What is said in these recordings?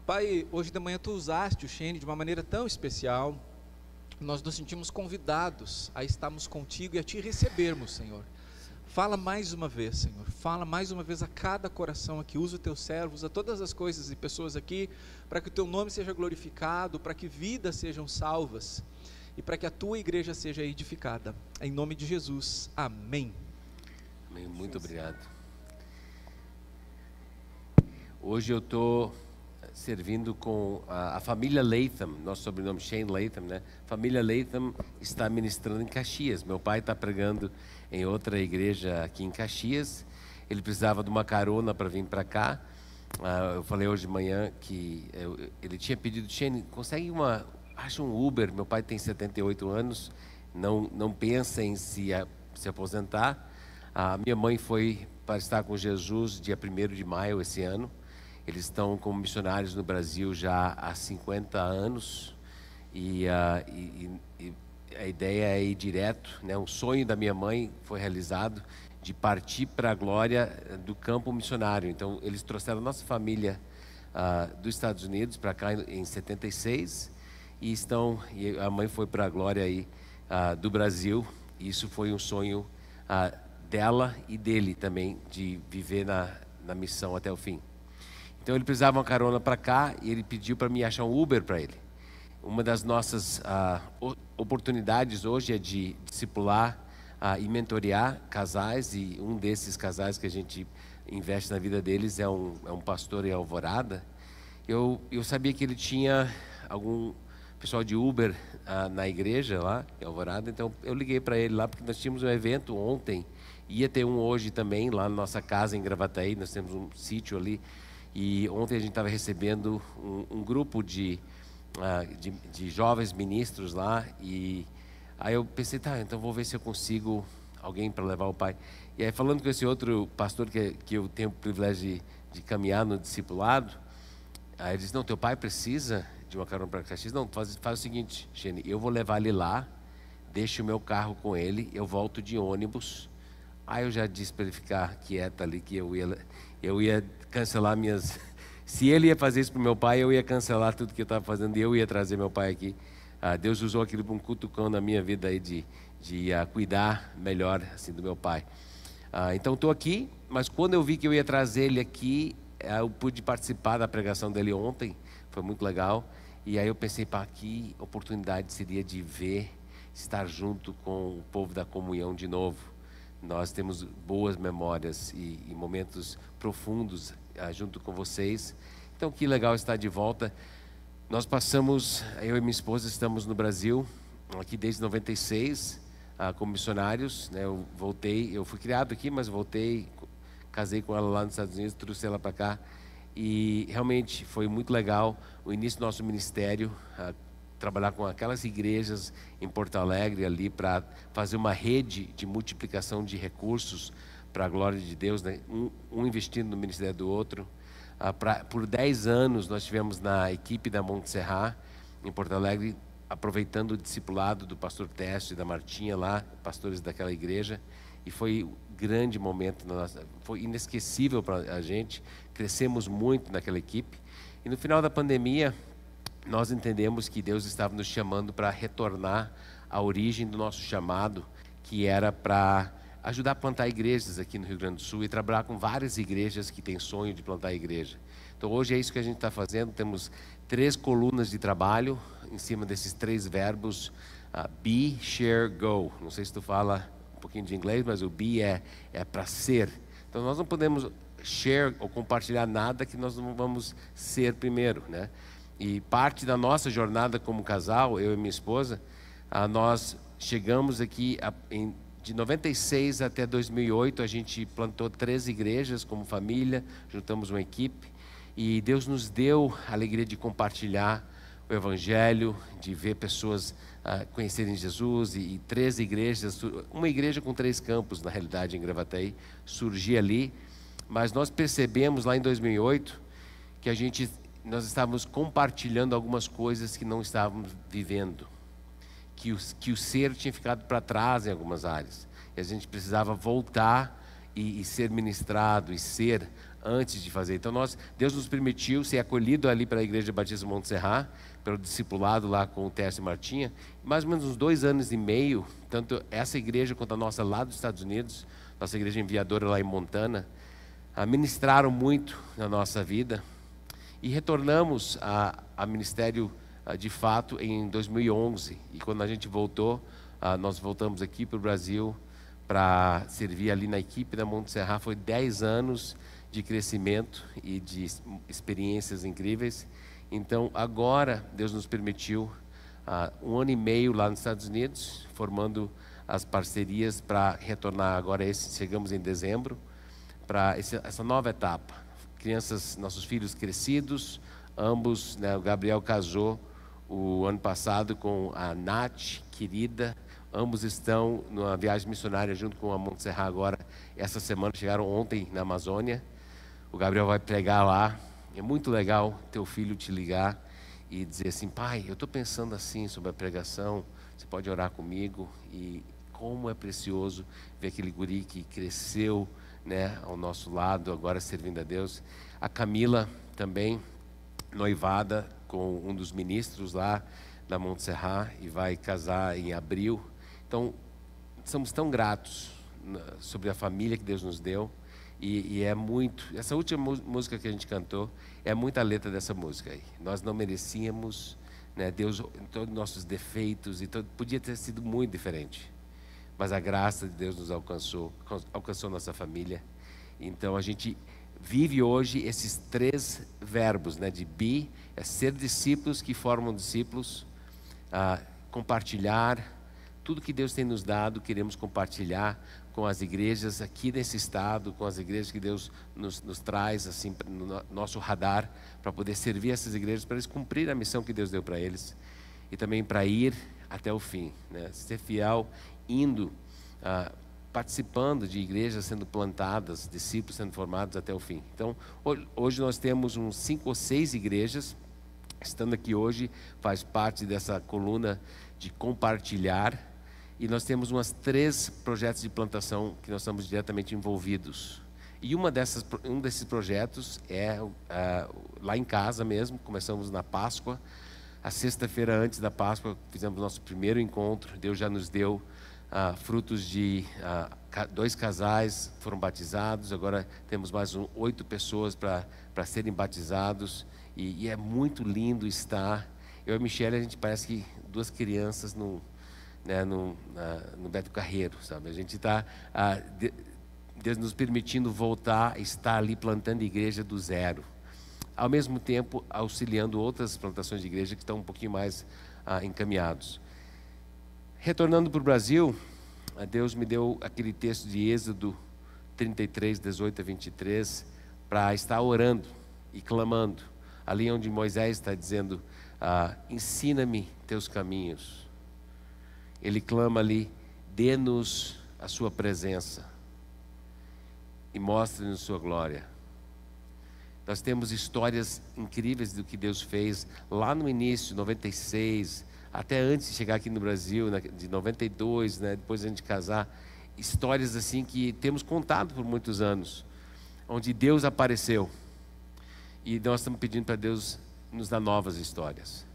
Pai, hoje de manhã Tu usaste o Shane de uma maneira tão especial. Nós nos sentimos convidados a estarmos contigo e a Te recebermos, Senhor. Fala mais uma vez, Senhor. Fala mais uma vez a cada coração aqui. Usa o Teu servo, usa todas as coisas e pessoas aqui, para que o Teu nome seja glorificado, para que vidas sejam salvas e para que a Tua igreja seja edificada. Em nome de Jesus. Amém. Amém. Muito obrigado. Hoje eu estou servindo com a família Latham, nosso sobrenome Shane Latham, né? Família Latham está ministrando em Caxias. Meu pai está pregando em outra igreja aqui em Caxias. Ele precisava de uma carona para vir para cá. Eu falei hoje de manhã que ele tinha pedido: Shane, consegue acha um Uber. Meu pai tem 78 anos, não pensa em se aposentar. A minha mãe foi para estar com Jesus dia 1º de maio esse ano. Eles estão como missionários no Brasil já há 50 anos e a ideia é ir direto, né? Um sonho da minha mãe foi realizado, de partir para a glória do campo missionário. Então eles trouxeram a nossa família dos Estados Unidos para cá em 76 e a mãe foi para a glória aí do Brasil. E isso foi um sonho dela e dele também, de viver na missão até o fim. Então ele precisava uma carona para cá e ele pediu para mim achar um Uber para ele. Uma das nossas oportunidades hoje é de discipular e mentorear casais, e um desses casais que a gente investe na vida deles é um pastor em Alvorada. Eu sabia que ele tinha algum pessoal de Uber na igreja lá em Alvorada, então eu liguei para ele lá, porque nós tínhamos um evento ontem, ia ter um hoje também lá na nossa casa em Gravataí. Nós temos um sítio ali. E ontem a gente estava recebendo um grupo de jovens ministros lá, e aí eu pensei, tá, então vou ver se eu consigo alguém para levar o pai. E aí, falando com esse outro pastor que eu tenho o privilégio de caminhar no discipulado, aí ele disse: não, teu pai precisa de uma carona para Caxias. Não, faz o seguinte, Shane, eu vou levar ele lá, deixo o meu carro com ele, eu volto de ônibus. Aí eu já disse para ele ficar quieto ali, que eu ia cancelar minhas... Se ele ia fazer isso para o meu pai, eu ia cancelar tudo que eu estava fazendo e eu ia trazer meu pai aqui. Deus usou aquilo para um cutucão na minha vida aí de cuidar melhor assim do meu pai. Então estou aqui, mas quando eu vi que eu ia trazer ele aqui, eu pude participar da pregação dele ontem, foi muito legal. E aí eu pensei, que oportunidade seria de estar junto com o povo da comunhão de novo. Nós temos boas memórias e momentos profundos junto com vocês. Então, que legal estar de volta. Nós passamos, eu e minha esposa estamos no Brasil, aqui desde 96, como missionários, né? Eu fui criado aqui, mas voltei, casei com ela lá nos Estados Unidos, trouxe ela para cá. E realmente foi muito legal o início do nosso ministério, trabalhar com aquelas igrejas em Porto Alegre ali, para fazer uma rede de multiplicação de recursos para a glória de Deus, né? Um investindo no ministério do outro. Por 10 anos nós tivemos na equipe da Montserrat em Porto Alegre, aproveitando o discipulado do pastor Teste e da Martinha lá, pastores daquela igreja, e foi um grande momento, foi inesquecível para a gente. Crescemos muito naquela equipe, e no final da pandemia nós entendemos que Deus estava nos chamando para retornar à origem do nosso chamado, que era para ajudar a plantar igrejas aqui no Rio Grande do Sul e trabalhar com várias igrejas que têm sonho de plantar igreja. Então hoje é isso que a gente está fazendo. Temos 3 colunas de trabalho em cima desses 3 verbos: be, share, go. Não sei se tu fala um pouquinho de inglês, mas o be é para ser. Então nós não podemos share ou compartilhar nada que nós não vamos ser primeiro, né? E parte da nossa jornada como casal, eu e minha esposa, nós chegamos aqui de 96 até 2008, a gente plantou 3 igrejas como família, juntamos uma equipe, e Deus nos deu a alegria de compartilhar o Evangelho, de ver pessoas conhecerem Jesus, e 3 igrejas, uma igreja com 3 campos, na realidade, em Gravataí, surgia ali. Mas nós percebemos lá em 2008 que nós estávamos compartilhando algumas coisas que não estávamos vivendo, que o ser tinha ficado para trás em algumas áreas, e a gente precisava voltar e ser ministrado e ser antes de fazer. Então Deus nos permitiu ser acolhido ali pela Igreja Batista Montserrat, pelo discipulado lá com o Tércio e Martinha, mais ou menos uns 2 anos e meio, tanto essa igreja quanto a nossa lá dos Estados Unidos, nossa igreja enviadora lá em Montana, ministraram muito na nossa vida, e retornamos a ministério de fato em 2011, e quando a gente voltou, nós voltamos aqui para o Brasil para servir ali na equipe da Montserrat. Foi 10 anos de crescimento e de experiências incríveis. Então agora Deus nos permitiu 1 ano e meio lá nos Estados Unidos, formando as parcerias para retornar agora. Chegamos em dezembro para essa nova etapa. Crianças, nossos filhos crescidos, ambos, né, o Gabriel casou o ano passado com a Nath, querida. Ambos estão numa viagem missionária junto com a Montserrat agora. Essa semana chegaram ontem na Amazônia. O Gabriel vai pregar lá. É muito legal teu filho te ligar e dizer assim: pai, eu estou pensando assim sobre a pregação, você pode orar comigo? E como é precioso ver aquele guri que cresceu, né, ao nosso lado, agora servindo a Deus. A Camila também, noivada com um dos ministros lá da Montserrat, e vai casar em abril. Então, somos tão gratos sobre a família que Deus nos deu. E é muito, essa última música que a gente cantou, é muita letra dessa música aí. Nós não merecíamos, né, Deus, todos os nossos defeitos, e podia ter sido muito diferente. Mas a graça de Deus nos alcançou nossa família. Então a gente vive hoje esses 3 verbos, né, de be, é ser discípulos que formam discípulos, compartilhar. Tudo que Deus tem nos dado, queremos compartilhar com as igrejas aqui nesse estado, com as igrejas que Deus nos traz assim, no nosso radar, para poder servir essas igrejas, para eles cumprir a missão que Deus deu para eles, e também para ir até o fim, né? Ser fiel, indo, participando de igrejas sendo plantadas, discípulos sendo formados até o fim. Então, hoje nós temos uns 5 ou 6 igrejas. Estando aqui hoje, faz parte dessa coluna de compartilhar. E nós temos umas 3 projetos de plantação que nós estamos diretamente envolvidos. E um desses projetos é lá em casa mesmo. Começamos na Páscoa. A sexta-feira antes da Páscoa, fizemos nosso primeiro encontro. Deus já nos deu frutos de 2 casais foram batizados. Agora temos mais 8 pessoas para serem batizados. E é muito lindo estar. Eu e a Michelle, a gente parece que 2 crianças no Beto Carreiro, sabe? A gente está, Deus nos permitindo voltar, estar ali plantando igreja do zero, ao mesmo tempo auxiliando outras plantações de igreja que estão um pouquinho mais encaminhados. Retornando para o Brasil, Deus me deu aquele texto de Êxodo 33, 18 a 23, para estar orando e clamando, ali onde Moisés está dizendo: ensina-me teus caminhos. Ele clama ali: dê-nos a sua presença e mostre-nos sua glória. Nós temos histórias incríveis do que Deus fez lá no início, 96, até antes de chegar aqui no Brasil, de 92, né, depois de a gente casar. Histórias assim que temos contado por muitos anos, onde Deus apareceu. E nós estamos pedindo para Deus nos dar novas histórias.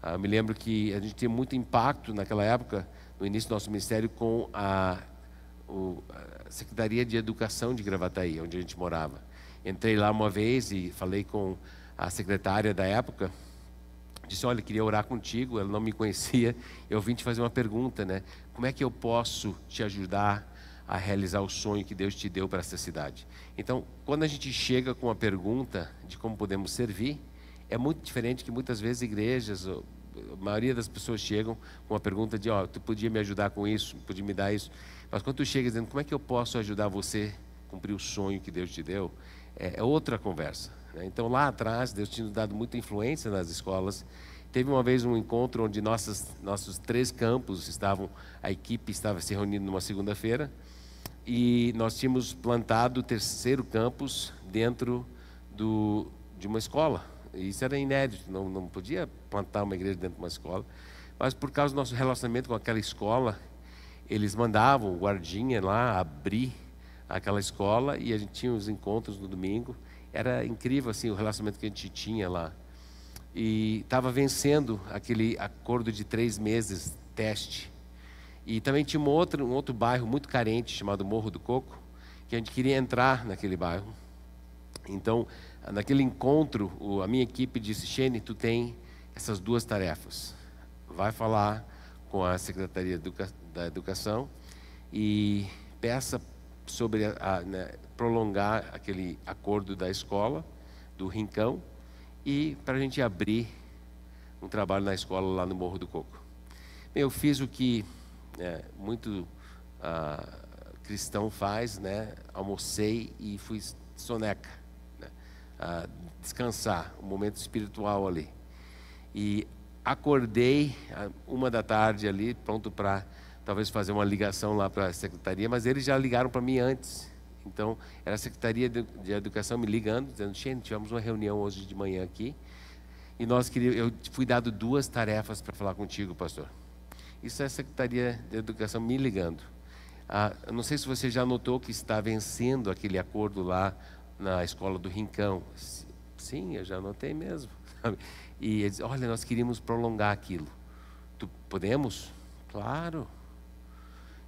Eu me lembro que a gente tinha muito impacto naquela época, no início do nosso ministério, com a Secretaria de Educação de Gravataí, onde a gente morava. Entrei lá uma vez e falei com a secretária da época. Disse: olha, queria orar contigo. Ela não me conhecia. Eu vim te fazer uma pergunta, né? Como é que eu posso te ajudar a realizar o sonho que Deus te deu para essa cidade? Então, quando a gente chega com uma pergunta de como podemos servir, é muito diferente que muitas vezes igrejas, a maioria das pessoas chegam com a pergunta de: tu podia me ajudar com isso, podia me dar isso. Mas quando tu chega dizendo: como é que eu posso ajudar você a cumprir o sonho que Deus te deu, é outra conversa, né? Então lá atrás, Deus tinha nos dado muita influência nas escolas. Teve uma vez um encontro onde nossos 3 campos a equipe estava se reunindo numa segunda-feira, e nós tínhamos plantado o 3º campus dentro de uma escola. Isso era inédito, não podia plantar uma igreja dentro de uma escola. Mas por causa do nosso relacionamento com aquela escola, eles mandavam o guardinha lá abrir aquela escola e a gente tinha os encontros no domingo. Era incrível assim o relacionamento que a gente tinha lá. E estava vencendo aquele acordo de 3 meses teste. E também tinha um outro bairro muito carente chamado Morro do Coco, que a gente queria entrar naquele bairro. Então, naquele encontro, a minha equipe disse: Shane, tu tem essas 2 tarefas. Vai falar com a Secretaria da Educação e peça sobre prolongar aquele acordo da escola, do Rincão, e para a gente abrir um trabalho na escola lá no Morro do Coco. Eu fiz o que muito cristão faz, né? Almocei e fui soneca, né? Descansar, um momento espiritual ali. E acordei 1h da tarde ali, pronto para talvez fazer uma ligação lá para a secretaria, mas eles já ligaram para mim antes. Então, era a Secretaria de Educação me ligando, dizendo: Shane, tivemos uma reunião hoje de manhã aqui, e eu fui dado 2 tarefas para falar contigo, pastor. Isso é a Secretaria de Educação me ligando. Eu não sei se você já notou que está vencendo aquele acordo lá na escola do Rincão. Sim, eu já notei mesmo. E eles: olha, nós queríamos prolongar aquilo. Podemos? Claro.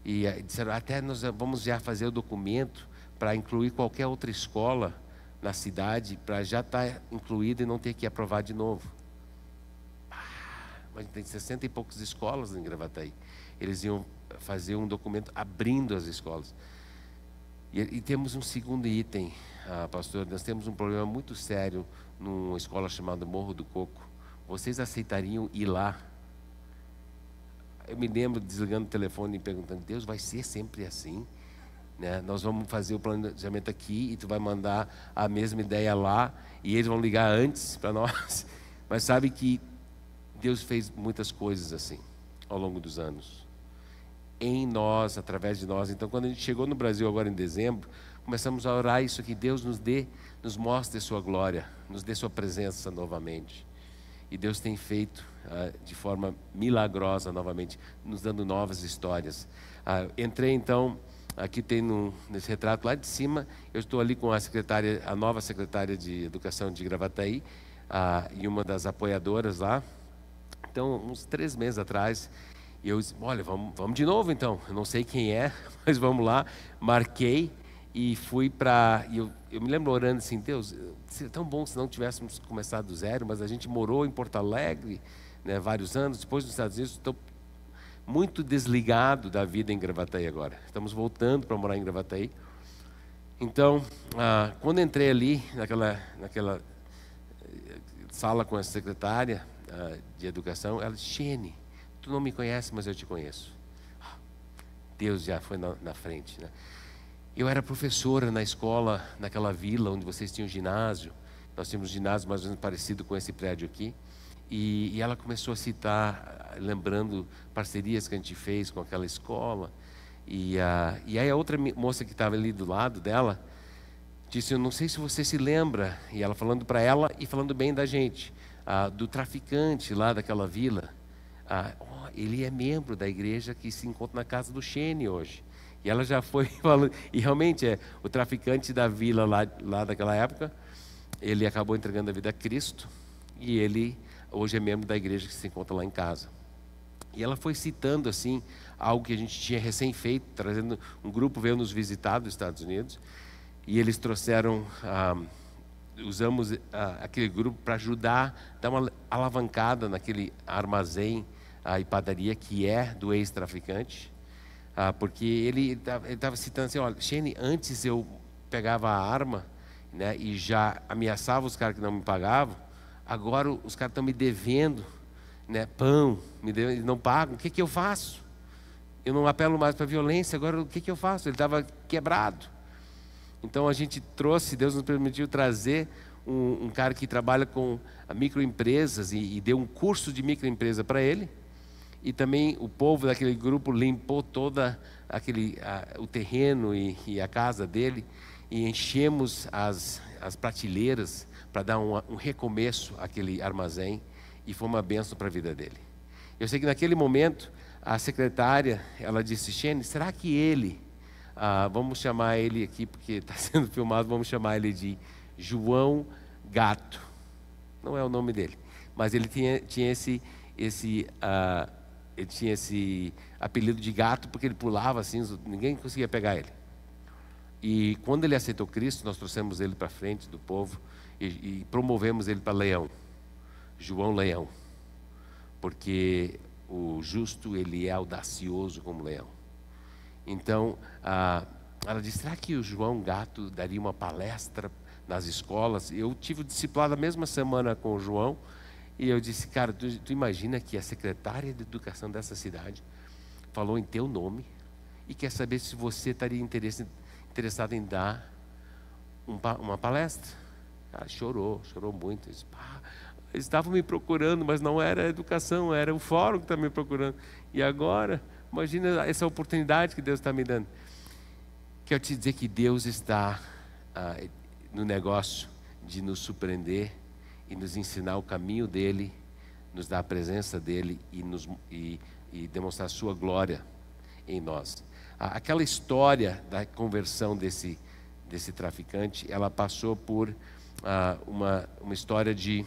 E disseram: até nós vamos já fazer o documento para incluir qualquer outra escola na cidade, para já estar incluída e não ter que aprovar de novo. Mas tem 60 e poucas escolas em Gravataí. Eles iam fazer um documento abrindo as escolas. E temos um segundo item, pastor. Nós temos um problema muito sério numa escola chamada Morro do Coco. Vocês aceitariam ir lá? Eu me lembro desligando o telefone e perguntando: Deus, vai ser sempre assim? Né? Nós vamos fazer o planejamento aqui e tu vai mandar a mesma ideia lá e eles vão ligar antes para nós. Mas sabe que Deus fez muitas coisas assim ao longo dos anos, em nós, através de nós. Então, quando a gente chegou no Brasil agora em dezembro, começamos a orar isso aqui: Deus nos mostre sua glória, nos dê sua presença novamente. E Deus tem feito de forma milagrosa novamente, nos dando novas histórias. Entrei então, aqui tem nesse retrato lá de cima, eu estou ali com a nova secretária de Educação de Gravataí, e uma das apoiadoras lá. Então, uns 3 meses atrás, eu disse: olha, vamos de novo então. Eu não sei quem é, mas vamos lá. Marquei e fui para... Eu me lembro orando assim: Deus, seria tão bom se não tivéssemos começado do zero, mas a gente morou em Porto Alegre, né, vários anos. Depois nos Estados Unidos, estou muito desligado da vida em Gravataí agora. Estamos voltando para morar em Gravataí. Então, quando entrei ali, naquela sala com a secretária de Educação, ela disse: Shane, tu não me conhece, mas eu te conheço. Deus já foi na frente, né? Eu era professora na escola, naquela vila onde vocês tinham ginásio. Nós tínhamos um ginásio mais ou menos parecido com esse prédio aqui. E ela começou a citar, lembrando parcerias que a gente fez com aquela escola. E aí a outra moça que estava ali do lado dela disse: eu não sei se você se lembra. E ela falando para ela e falando bem da gente, do traficante lá daquela vila. Ele é membro da igreja que se encontra na casa do Shane hoje. E ela já foi falando, e realmente o traficante da vila lá daquela época, ele acabou entregando a vida a Cristo, e ele hoje é membro da igreja que se encontra lá em casa. E ela foi citando assim algo que a gente tinha recém feito, trazendo um grupo veio nos visitar dos Estados Unidos, e eles trouxeram, usamos aquele grupo para ajudar, dar uma alavancada naquele armazém e padaria que é do ex-traficante. Porque ele estava citando assim: olha, Shane, antes eu pegava a arma, né, e já ameaçava os caras que não me pagavam. Agora os caras estão me devendo, né, pão, eles não pagam. O que eu faço? Eu não apelo mais para a violência, agora o que eu faço? Ele estava quebrado. Então a gente trouxe, Deus nos permitiu trazer um cara que trabalha com microempresas e deu um curso de microempresa para ele. E também o povo daquele grupo limpou toda o terreno e a casa dele, e enchemos as prateleiras para dar um recomeço àquele armazém, e foi uma bênção para a vida dele. Eu sei que naquele momento a secretária, ela disse: Shane, será que ele Vamos chamar ele aqui, porque está sendo filmado, vamos chamar ele de João Gato. Não é o nome dele, mas ele tinha esse apelido de gato, porque ele pulava assim, ninguém conseguia pegar ele. E quando ele aceitou Cristo, nós trouxemos ele para frente do povo e promovemos ele para Leão, João Leão, porque o justo, ele é audacioso como leão. Então, ela disse, será que o João Gato daria uma palestra nas escolas? Eu tive o discipulado a mesma semana com o João, e eu disse, cara, tu imagina que a secretária de educação dessa cidade falou em teu nome e quer saber se você estaria interessado em dar uma palestra? Ela chorou muito. Disse, eles estavam me procurando, mas não era a educação, era o fórum que está me procurando. E agora, imagina essa oportunidade que Deus está me dando. Quero te dizer que Deus está no negócio de nos surpreender e nos ensinar o caminho dEle, nos dar a presença dEle e demonstrar a sua glória em nós. Aquela história da conversão desse traficante, ela passou por uma história de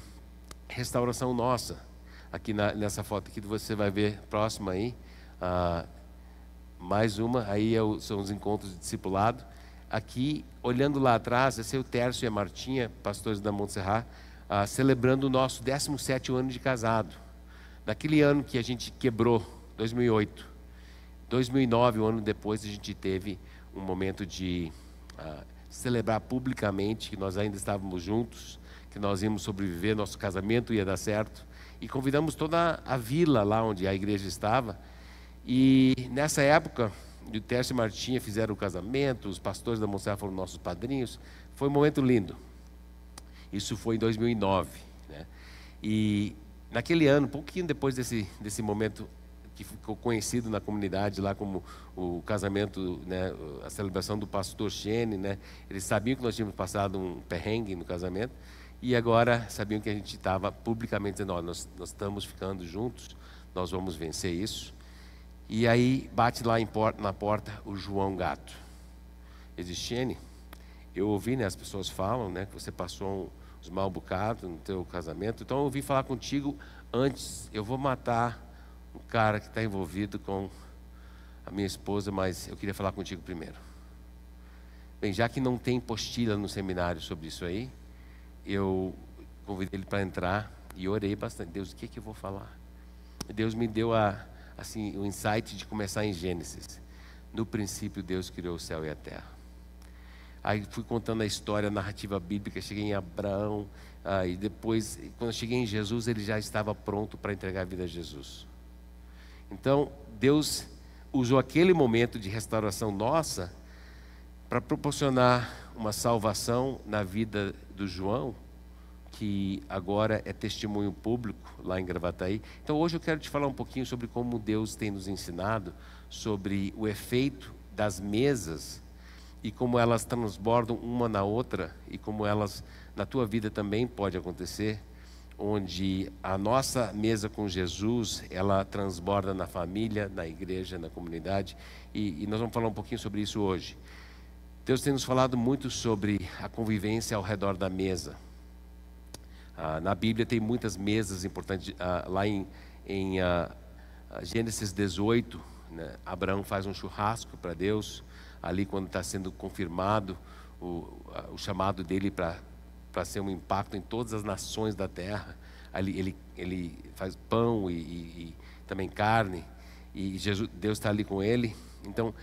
restauração nossa. Aqui nessa foto aqui você vai ver próxima aí, mais uma, aí são os encontros de discipulado. Aqui, olhando lá atrás, esse é o Tércio e a Martinha, pastores da Montserrat, celebrando o nosso 17º ano de casado. Naquele ano que a gente quebrou, 2008, 2009, um ano depois, a gente teve um momento de celebrar publicamente que nós ainda estávamos juntos, que nós íamos sobreviver, nosso casamento ia dar certo, e convidamos toda a vila lá onde a igreja estava. E nessa época, o Tércio e a Martinha fizeram o casamento, os pastores da Montserrat foram nossos padrinhos, foi um momento lindo. Isso foi em 2009, né? E naquele ano, um pouquinho depois desse momento que ficou conhecido na comunidade lá como o casamento, né, a celebração do pastor Shane, né? Eles sabiam que nós tínhamos passado um perrengue no casamento e agora sabiam que a gente estava publicamente dizendo, nós estamos ficando juntos, nós vamos vencer isso. E aí bate lá na porta o João Gato. Ele diz, Shane, eu ouvi, né, as pessoas falam, né, que você passou uns mal bocados no teu casamento, então eu ouvi falar contigo antes, eu vou matar um cara que está envolvido com a minha esposa, mas eu queria falar contigo primeiro. Bem, já que não tem postilha no seminário sobre isso aí, eu convidei ele para entrar e orei bastante. Deus, o que eu vou falar? Deus me deu o insight de começar em Gênesis. No princípio Deus criou o céu e a terra. Aí fui contando a história, a narrativa bíblica, cheguei em Abraão, e depois, quando eu cheguei em Jesus, ele já estava pronto para entregar a vida a Jesus. Então, Deus usou aquele momento de restauração nossa para proporcionar uma salvação na vida do João, que agora é testemunho público lá em Gravataí. Então, hoje eu quero te falar um pouquinho sobre como Deus tem nos ensinado sobre o efeito das mesas e como elas transbordam uma na outra e como elas, na tua vida também pode acontecer, onde a nossa mesa com Jesus, ela transborda na família, na igreja, na comunidade, e nós vamos falar um pouquinho sobre isso hoje. Deus tem nos falado muito sobre a convivência ao redor da mesa. Na Bíblia tem muitas mesas importantes, lá em Gênesis 18, né, Abraão faz um churrasco para Deus, ali quando está sendo confirmado o chamado dele para ser um impacto em todas as nações da terra. Ali ele faz pão e também carne, e Deus está ali com ele. Então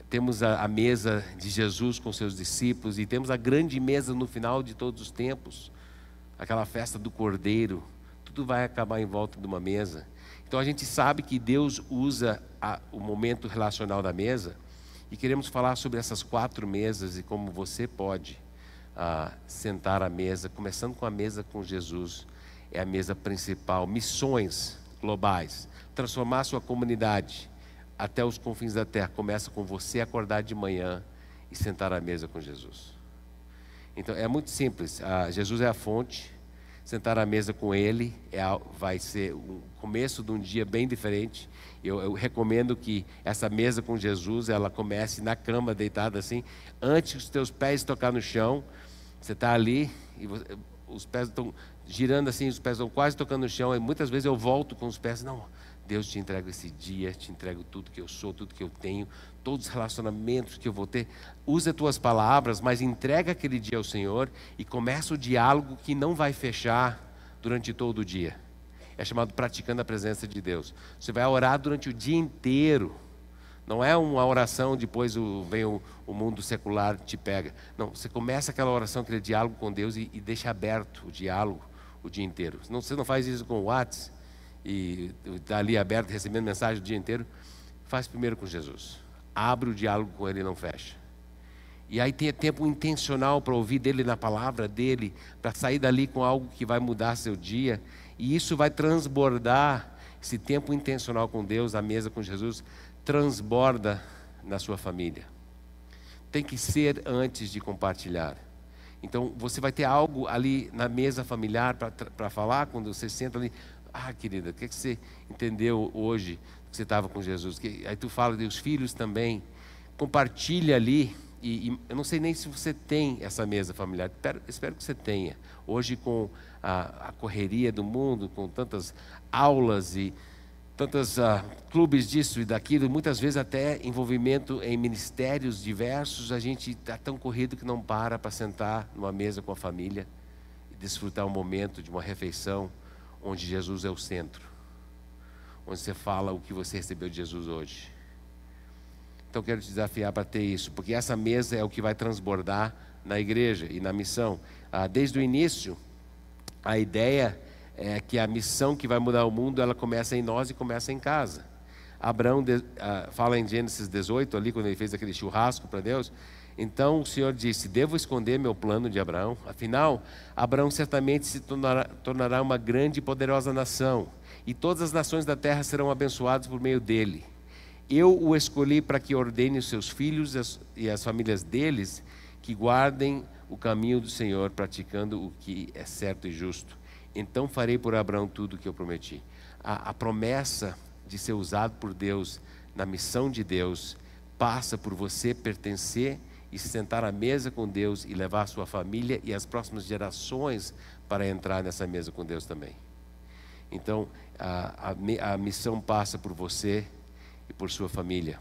temos a mesa de Jesus com seus discípulos, e temos a grande mesa no final de todos os tempos, aquela festa do Cordeiro. Tudo vai acabar em volta de uma mesa. Então a gente sabe que Deus usa o momento relacional da mesa, e queremos falar sobre essas 4 mesas e como você pode sentar à mesa, começando com a mesa com Jesus. É a mesa principal, missões globais, transformar a sua comunidade até os confins da terra. Começa com você acordar de manhã e sentar à mesa com Jesus. Então é muito simples, Jesus é a fonte. sentar à mesa com Ele vai ser o começo de um dia bem diferente. Eu recomendo que essa mesa com Jesus, ela comece na cama, deitada assim, antes que os teus pés tocar no chão. Você está ali e os pés estão girando assim, os pés estão quase tocando no chão. E muitas vezes eu volto com os pés, não, Deus, te entrego esse dia, te entrego tudo que eu sou, tudo que eu tenho, todos os relacionamentos que eu vou ter. Usa as tuas palavras, mas entrega aquele dia ao Senhor e começa o diálogo que não vai fechar durante todo o dia. É chamado praticando a presença de Deus. Você vai orar durante o dia inteiro. Não é uma oração, depois vem o mundo secular te pega. Não, você começa aquela oração, aquele diálogo com Deus e deixa aberto o diálogo o dia inteiro. Você não faz isso com o WhatsApp e está ali aberto, recebendo mensagem o dia inteiro. Faz primeiro com Jesus. Abre o diálogo com Ele e não fecha. E aí tenha tempo intencional para ouvir dEle na palavra dEle, para sair dali com algo que vai mudar seu dia. E isso vai transbordar, esse tempo intencional com Deus, a mesa com Jesus, transborda na sua família. Tem que ser antes de compartilhar. Então você vai ter algo ali na mesa familiar para falar quando você senta ali. Ah, querida, o que você entendeu hoje que você estava com Jesus? Aí tu fala dos filhos também. Compartilha ali. E eu não sei nem se você tem essa mesa familiar. Espero que você tenha. Hoje, com a correria do mundo, com tantas aulas e tantos clubes disso e daquilo, muitas vezes até envolvimento em ministérios diversos, a gente está tão corrido que não para sentar numa mesa com a família e desfrutar um momento de uma refeição onde Jesus é o centro, onde você fala o que você recebeu de Jesus hoje. Então quero te desafiar para ter isso, porque essa mesa é o que vai transbordar na igreja e na missão. Desde o início, a ideia é que a missão que vai mudar o mundo, ela começa em nós e começa em casa. Abraão fala em Gênesis 18, ali quando ele fez aquele churrasco para Deus. Então o Senhor disse: devo esconder meu plano de Abraão? Afinal, Abraão certamente se tornará uma grande e poderosa nação, e todas as nações da terra serão abençoadas por meio dele. Eu o escolhi para que ordene os seus filhos e as famílias deles que guardem o caminho do Senhor, praticando o que é certo e justo. Então farei por Abraão tudo o que eu prometi. A promessa de ser usado por Deus na missão de Deus passa por você pertencer e se sentar à mesa com Deus e levar a sua família e as próximas gerações para entrar nessa mesa com Deus também. Então a missão passa por você e por sua família,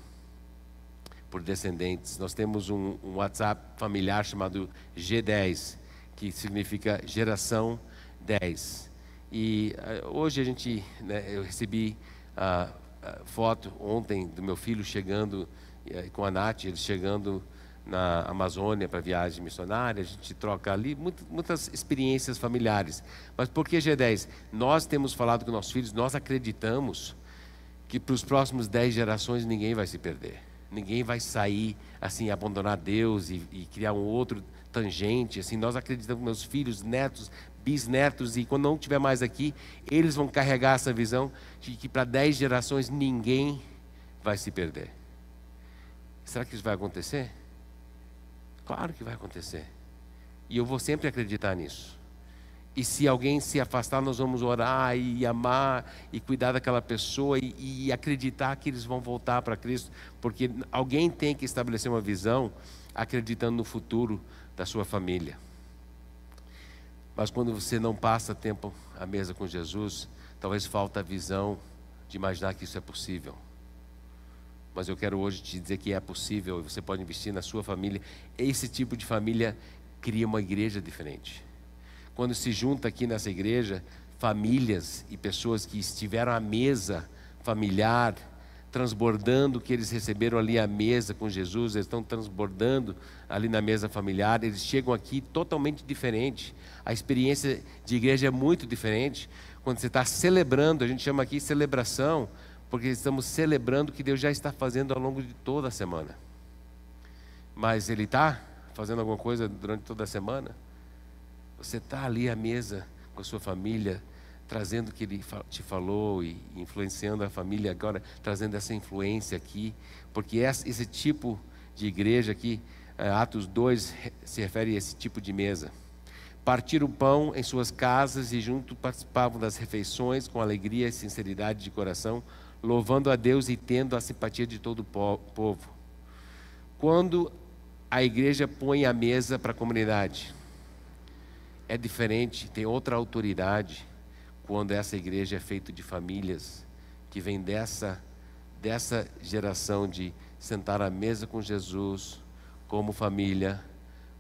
por descendentes. Nós temos um WhatsApp familiar chamado G10, que significa geração 10. E hoje eu recebi a foto ontem do meu filho chegando com a Nath, eles chegando na Amazônia para viagem missionária. A gente troca ali muitas experiências familiares. Mas por que G10? Nós temos falado com nossos filhos, nós acreditamos que para os próximos 10 gerações ninguém vai se perder. Ninguém vai sair, assim, abandonar Deus e criar um outro tangente. Assim, nós acreditamos que meus filhos, netos, bisnetos, e quando não estiver mais aqui, eles vão carregar essa visão de que para 10 gerações ninguém vai se perder. Será que isso vai acontecer? Claro que vai acontecer. E eu vou sempre acreditar nisso. E se alguém se afastar, nós vamos orar e amar e cuidar daquela pessoa e acreditar que eles vão voltar para Cristo, porque alguém tem que estabelecer uma visão acreditando no futuro da sua família. Mas quando você não passa tempo à mesa com Jesus, talvez falta a visão de imaginar que isso é possível. Mas eu quero hoje te dizer que é possível e você pode investir na sua família. Esse tipo de família cria uma igreja diferente. Quando se junta aqui nessa igreja, famílias e pessoas que estiveram à mesa familiar, transbordando o que eles receberam ali à mesa com Jesus, eles estão transbordando ali na mesa familiar, eles chegam aqui totalmente diferente. A experiência de igreja é muito diferente. Quando você está celebrando, a gente chama aqui celebração, porque estamos celebrando o que Deus já está fazendo ao longo de toda a semana. Mas Ele está fazendo alguma coisa durante toda a semana? Você está ali à mesa com a sua família, trazendo o que Ele te falou e influenciando a família agora, trazendo essa influência aqui, porque esse tipo de igreja aqui, Atos 2, se refere a esse tipo de mesa. Partir o pão em suas casas e junto participavam das refeições com alegria e sinceridade de coração, louvando a Deus e tendo a simpatia de todo o povo. Quando a igreja põe a mesa para a comunidade, é diferente, tem outra autoridade quando essa igreja é feita de famílias que vem dessa geração de sentar à mesa com Jesus como família,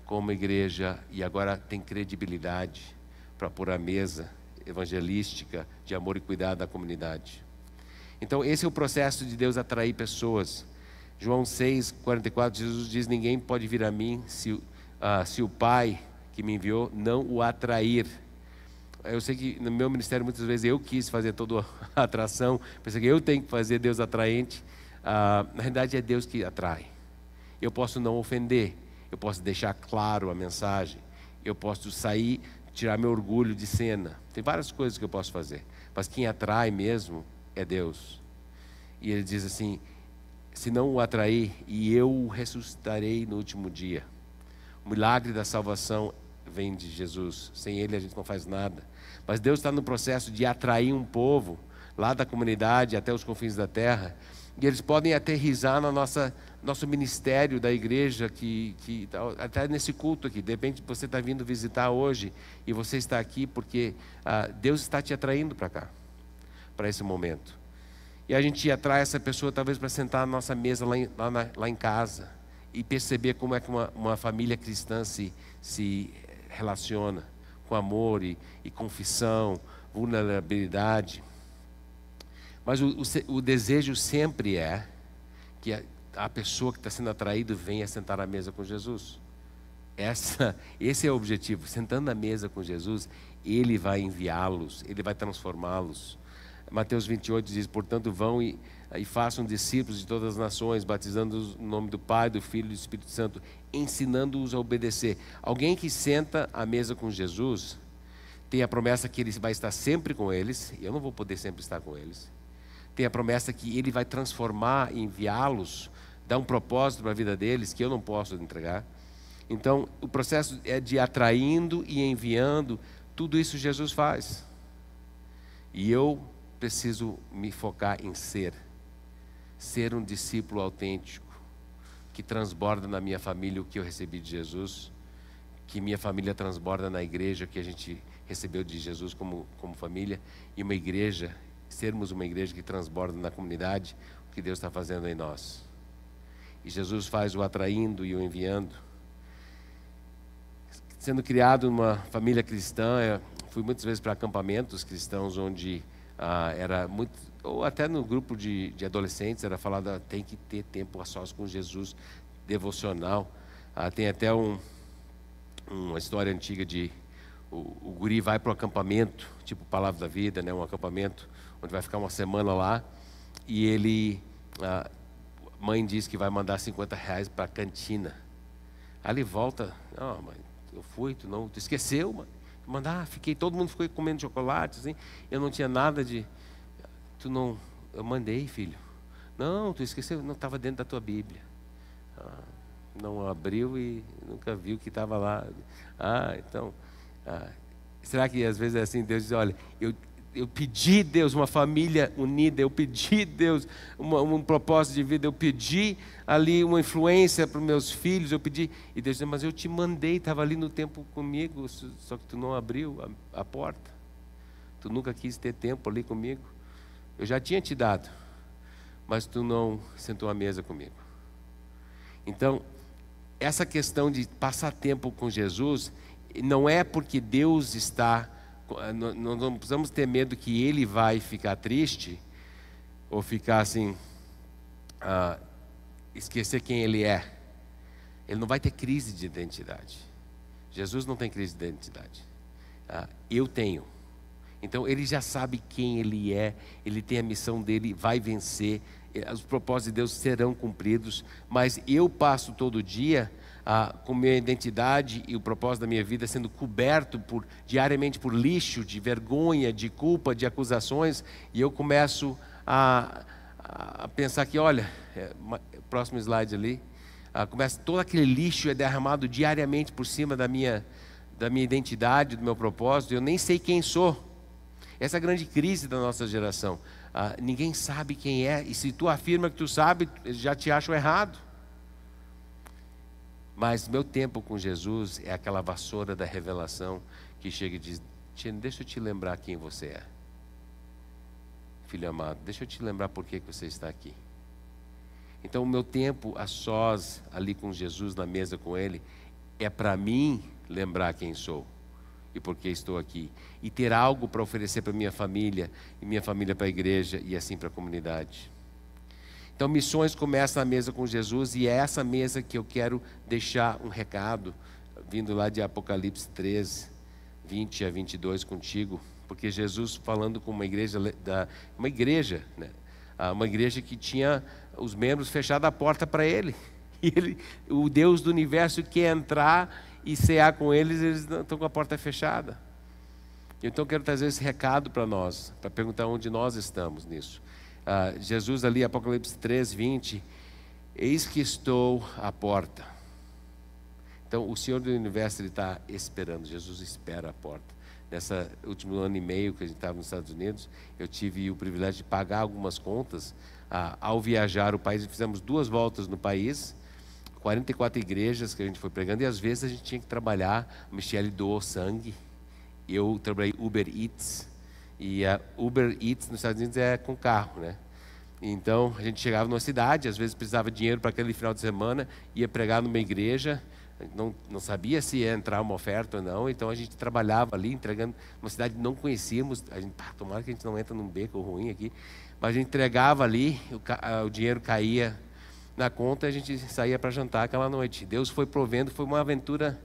como igreja, e agora tem credibilidade para pôr a mesa evangelística de amor e cuidado da comunidade. Então esse é o processo de Deus atrair pessoas. João 6:44, Jesus diz: ninguém pode vir a mim se o Pai que me enviou não o atrair. Eu sei que no meu ministério muitas vezes eu quis fazer toda a atração, pensei que eu tenho que fazer Deus atraente. Na realidade é Deus que atrai. Eu posso não ofender, eu posso deixar claro a mensagem, eu posso sair, tirar meu orgulho de cena. Tem várias coisas que eu posso fazer, mas quem atrai mesmo é Deus. E ele diz assim: se não o atrair, e eu o ressuscitarei no último dia. O milagre da salvação vem de Jesus. Sem ele a gente não faz nada. Mas Deus está no processo de atrair um povo lá da comunidade até os confins da terra, e eles podem aterrissar no nosso ministério da igreja, até nesse culto aqui. De repente você está vindo visitar hoje e você está aqui porque Deus está te atraindo para cá, para esse momento. E a gente atrai essa pessoa talvez para sentar na nossa mesa lá em casa e perceber como é que uma família cristã se relaciona com amor e confissão, vulnerabilidade. Mas o desejo sempre é que a pessoa que está sendo atraída venha sentar à mesa com Jesus. Esse é o objetivo. Sentando à mesa com Jesus, Ele vai enviá-los, Ele vai transformá-los. Mateus 28 diz: portanto vão e façam discípulos de todas as nações, batizando-os no nome do Pai, do Filho e do Espírito Santo, ensinando-os a obedecer. Alguém que senta à mesa com Jesus tem a promessa que Ele vai estar sempre com eles. Eu não vou poder sempre estar com eles. Tem a promessa que Ele vai transformar, enviá-los, dar um propósito para a vida deles que eu não posso entregar. Então o processo é de atraindo e enviando. Tudo isso Jesus faz. E eu preciso me focar em ser um discípulo autêntico, que transborda na minha família o que eu recebi de Jesus, que minha família transborda na igreja que a gente recebeu de Jesus como família, e sermos uma igreja que transborda na comunidade o que Deus está fazendo em nós. E Jesus faz o atraindo e o enviando. Sendo criado numa família cristã, fui muitas vezes para acampamentos cristãos onde era muito, ou até no grupo de adolescentes era falado: tem que ter tempo a sós com Jesus, devocional. Tem até uma história antiga de o guri vai para o acampamento, tipo Palavra da Vida, né, um acampamento onde vai ficar uma semana lá, e a mãe diz que vai mandar R$50 para a cantina. Aí ele volta: não, mãe, eu fui, tu esqueceu, mãe. Fiquei, todo mundo ficou comendo chocolate, assim, eu não tinha nada de... Eu mandei, filho. Não, tu esqueceu, não estava dentro da tua Bíblia. Não abriu e nunca viu que estava lá. Então, será que às vezes é assim? Deus diz: olha, eu pedi, Deus, uma família unida, eu pedi, Deus, um propósito de vida, eu pedi ali uma influência para os meus filhos, eu pedi, e Deus diz: mas eu te mandei, estava ali no tempo comigo, só que tu não abriu a porta, tu nunca quis ter tempo ali comigo, eu já tinha te dado, mas tu não sentou à mesa comigo. Então, essa questão de passar tempo com Jesus, não é porque Deus está... Não precisamos ter medo que Ele vai ficar triste ou ficar assim, esquecer quem Ele é. Ele não vai ter crise de identidade. Jesus não tem crise de identidade. Eu tenho. Então Ele já sabe quem Ele é, Ele tem a missão dEle, vai vencer, os propósitos de Deus serão cumpridos, mas eu passo todo dia com minha identidade e o propósito da minha vida sendo coberto diariamente por lixo, de vergonha, de culpa, de acusações, e eu começo a pensar que, olha, próximo slide ali, todo aquele lixo é derramado diariamente por cima da minha da minha identidade, do meu propósito, eu nem sei quem sou. Essa é a grande crise da nossa geração. Ninguém sabe quem é, e se tu afirma que tu sabe, já te acham errado. Mas meu tempo com Jesus é aquela vassoura da revelação que chega e diz: deixa eu te lembrar quem você é. Filho amado, deixa eu te lembrar por que você está aqui. Então o meu tempo a sós, ali com Jesus, na mesa com Ele, é para mim lembrar quem sou e por que estou aqui, e ter algo para oferecer para minha família, e minha família para a igreja, e assim para a comunidade. Então missões começam na mesa com Jesus, e é essa mesa que eu quero deixar um recado, vindo lá de Apocalipse 13, 20 a 22 contigo, porque Jesus falando com uma igreja, né? Uma igreja que tinha os membros fechado a porta para ele, e ele, o Deus do universo, quer entrar e cear com eles, eles estão com a porta fechada. Então eu quero trazer esse recado para nós, para perguntar onde nós estamos nisso. Jesus ali, Apocalipse 3, 20, eis que estou à porta. Então o Senhor do universo, Ele está esperando, Jesus espera a porta. Nessa último ano e meio que a gente estava nos Estados Unidos, eu tive o privilégio de pagar algumas contas. Ao viajar o país, fizemos 2 voltas no país, 44 igrejas que a gente foi pregando, e às vezes a gente tinha que trabalhar. A Michele doou sangue, eu trabalhei Uber Eats, e a Uber Eats nos Estados Unidos é com carro, né? Então a gente chegava numa cidade, às vezes precisava de dinheiro para aquele final de semana, ia pregar numa igreja, não sabia se ia entrar uma oferta ou não, então a gente trabalhava ali, entregando, uma cidade que não conhecíamos, a gente, tomara que a gente não entre num beco ruim aqui, mas a gente entregava ali, o dinheiro caía na conta, a gente saía para jantar aquela noite. Deus foi provendo, foi uma aventura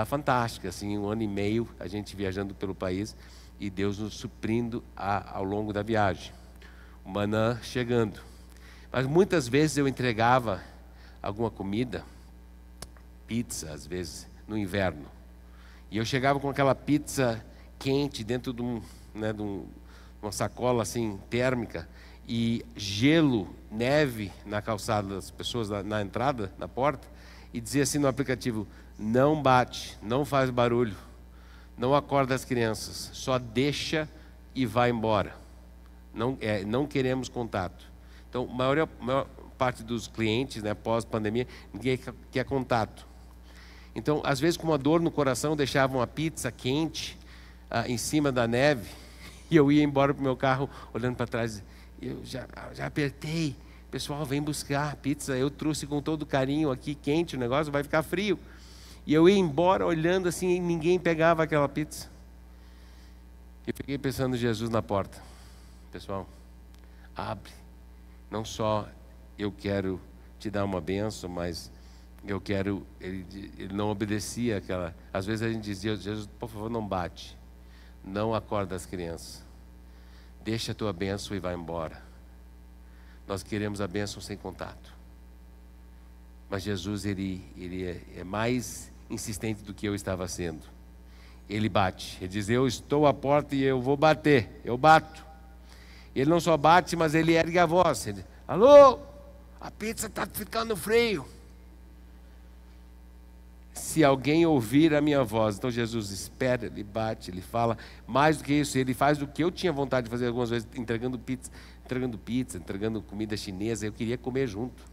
fantástica, assim, 1 ano e meio a gente viajando pelo país, e Deus nos suprindo ao longo da viagem, o manã chegando. Mas muitas vezes eu entregava alguma comida, pizza às vezes, no inverno, e eu chegava com aquela pizza quente dentro de uma sacola assim térmica, e gelo, neve na calçada das pessoas, na entrada, na porta, e dizia assim no aplicativo: não bate, não faz barulho, não acorda as crianças, só deixa e vai embora, não queremos contato. Então a maior parte dos clientes, né, pós-pandemia, ninguém quer contato. Então às vezes com uma dor no coração deixavam a pizza quente em cima da neve, e eu ia embora para o meu carro olhando para trás. Eu já apertei, pessoal, vem buscar a pizza, eu trouxe com todo carinho aqui, quente, o negócio vai ficar frio. E eu ia embora olhando assim, e ninguém pegava aquela pizza. Eu fiquei pensando em Jesus na porta. Pessoal, abre. Não só eu quero te dar uma bênção, mas eu quero... Ele não obedecia aquela... Às vezes a gente dizia: Jesus, por favor, não bate, não acorda as crianças, deixa a tua bênção e vai embora. Nós queremos a bênção sem contato. Mas Jesus, ele é mais insistente do que eu estava sendo. Ele bate, ele diz: eu estou à porta e eu vou bater, eu bato. Ele não só bate, mas ele ergue a voz. Ele: alô, a pizza está ficando frio. Se alguém ouvir a minha voz. Então Jesus espera, ele bate, ele fala. Mais do que isso, ele faz o que eu tinha vontade de fazer algumas vezes, entregando pizza, entregando comida chinesa. Eu queria comer junto.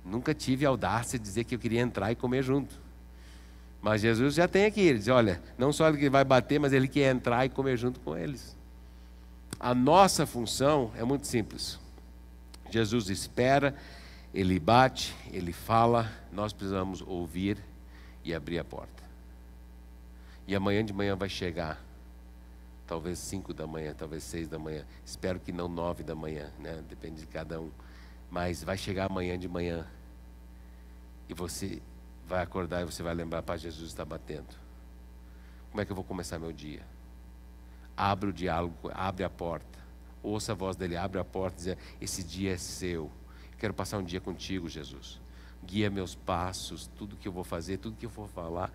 Nunca tive a audácia de dizer que eu queria entrar e comer junto. Mas Jesus já tem aqui, ele diz: olha, não só ele que vai bater, mas ele quer entrar e comer junto com eles. A nossa função é muito simples. Jesus espera, ele bate, ele fala, nós precisamos ouvir e abrir a porta. E amanhã de manhã vai chegar, talvez 5 da manhã, talvez 6 da manhã, espero que não 9 da manhã, né? Depende de cada um, mas vai chegar amanhã de manhã, e você vai acordar e você vai lembrar: Pai, Jesus está batendo. Como é que eu vou começar meu dia? Abre o diálogo, abre a porta, ouça a voz dele, abre a porta e diz: esse dia é seu. Quero passar um dia contigo, Jesus. Guia meus passos, tudo que eu vou fazer, tudo que eu for falar,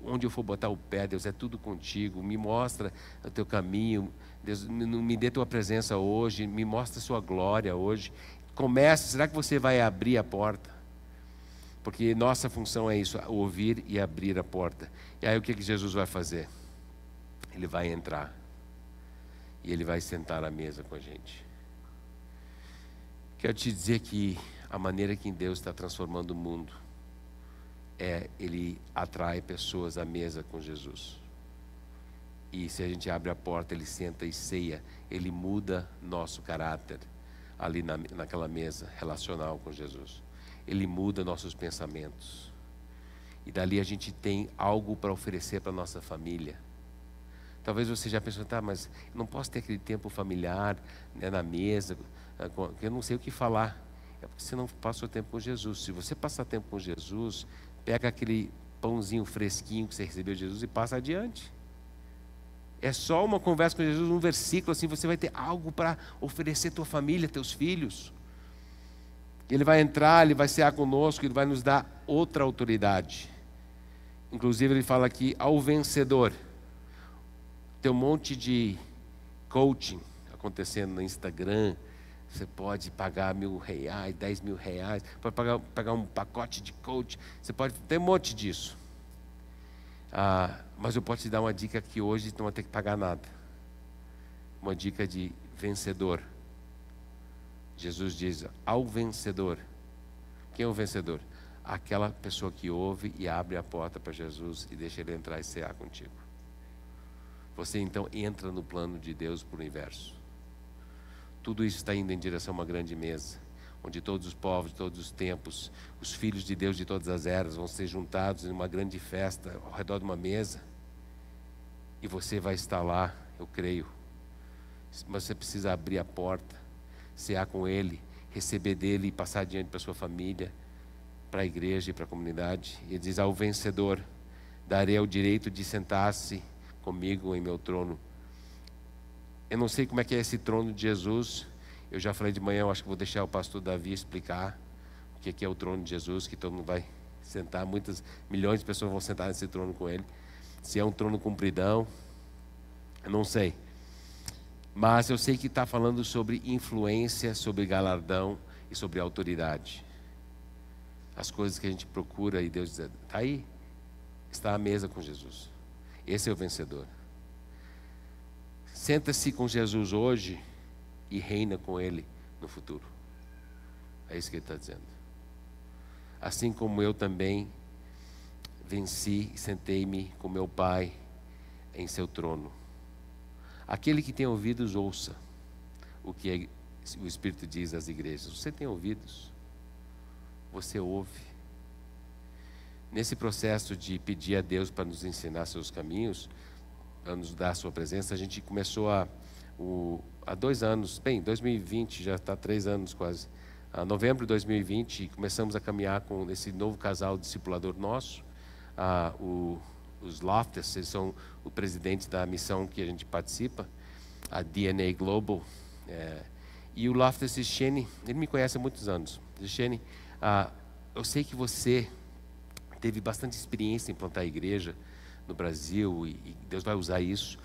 onde eu for botar o pé, Deus, é tudo contigo. Me mostra o teu caminho, Deus, me dê tua presença hoje, me mostra a sua glória hoje. Comece, será que você vai abrir a porta? Porque nossa função é isso, ouvir e abrir a porta. E aí o que Jesus vai fazer? Ele vai entrar e ele vai sentar à mesa com a gente. Quero te dizer que a maneira que Deus está transformando o mundo Ele atrai pessoas à mesa com Jesus. E se a gente abre a porta, Ele senta e ceia. Ele muda nosso caráter ali naquela mesa relacional com Jesus. Ele muda nossos pensamentos. E dali a gente tem algo para oferecer para a nossa família. Talvez você já pensou, tá, mas eu não posso ter aquele tempo familiar, né, na mesa, eu não sei o que falar. É porque você não passa o tempo com Jesus. Se você passar tempo com Jesus, pega aquele pãozinho fresquinho que você recebeu de Jesus e passa adiante. É só uma conversa com Jesus, um versículo assim, você vai ter algo para oferecer à tua família, teus filhos. Ele vai entrar, Ele vai cear conosco, Ele vai nos dar outra autoridade. Inclusive Ele fala aqui, ao vencedor. Tem um monte de coaching acontecendo no Instagram. Você pode pagar R$1.000, R$10.000, pode pagar um pacote de coaching. Você pode ter um monte disso. Mas eu posso te dar uma dica que hoje não vai ter que pagar nada. Uma dica de vencedor. Jesus diz, ao vencedor. Quem é o vencedor? Aquela pessoa que ouve e abre a porta para Jesus e deixa Ele entrar e cear contigo. Você então entra no plano de Deus para o universo. Tudo isso está indo em direção a uma grande mesa, onde todos os povos, de todos os tempos, os filhos de Deus de todas as eras vão ser juntados em uma grande festa ao redor de uma mesa. E você vai estar lá, eu creio. Mas você precisa abrir a porta, cear com Ele, receber dele e passar adiante para a sua família, para a igreja e para a comunidade. E Ele diz, ao vencedor, darei o direito de sentar-se comigo em meu trono. Eu não sei como é que é esse trono de Jesus. Eu já falei de manhã, eu acho que vou deixar o pastor Davi explicar o que é o trono de Jesus, que todo mundo vai sentar, milhões de pessoas vão sentar nesse trono com Ele. Se é um trono compridão, eu não sei. Mas eu sei que está falando sobre influência, sobre galardão e sobre autoridade. As coisas que a gente procura e Deus diz, está aí, está à mesa com Jesus. Esse é o vencedor. Senta-se com Jesus hoje e reina com Ele no futuro. É isso que Ele está dizendo. Assim como eu também venci e sentei-me com meu Pai em seu trono. Aquele que tem ouvidos, ouça o que o Espírito diz às igrejas. Você tem ouvidos? Você ouve? Nesse processo de pedir a Deus para nos ensinar seus caminhos, para nos dar a sua presença, a gente começou há 2 anos, 2020, já está 3 anos quase, novembro de 2020, começamos a caminhar com esse novo casal discipulador nosso, os Loftus, eles são o presidente da missão que a gente participa, a DNA Global, e o Loftus e Shane, ele me conhece há muitos anos. Shane, eu sei que você teve bastante experiência em plantar a igreja no Brasil e Deus vai usar isso,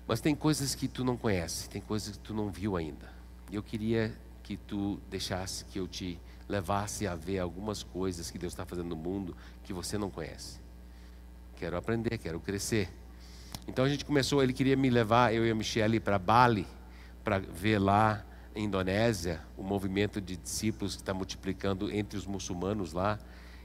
mas tem coisas que tu não conhece, tem coisas que tu não viu ainda. E eu queria que tu deixasse que eu te levasse a ver algumas coisas que Deus está fazendo no mundo que você não conhece. Quero aprender, quero crescer. Então a gente começou, ele queria me levar, eu e a Michelle, para Bali, para ver lá em Indonésia o movimento de discípulos que está multiplicando entre os muçulmanos lá.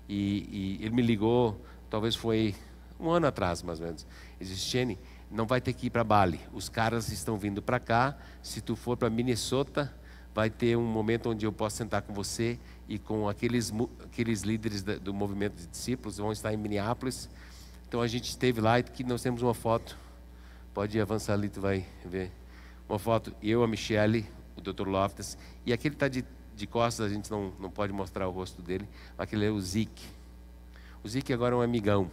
E ele me ligou, talvez foi 1 ano atrás, mais ou menos. Ele disse, Shane, não vai ter que ir para Bali. Os caras estão vindo para cá. Se tu for para Minnesota, vai ter um momento onde eu posso sentar com você e com aqueles líderes do movimento de discípulos, vão estar em Minneapolis. Então a gente esteve lá e aqui nós temos uma foto. Pode avançar ali, tu vai ver. Uma foto, eu, a Michelle, o Dr. Loftus, e aquele está de costas, a gente não pode mostrar o rosto dele, mas aquele é o Zeke. O Zeke agora é um amigão.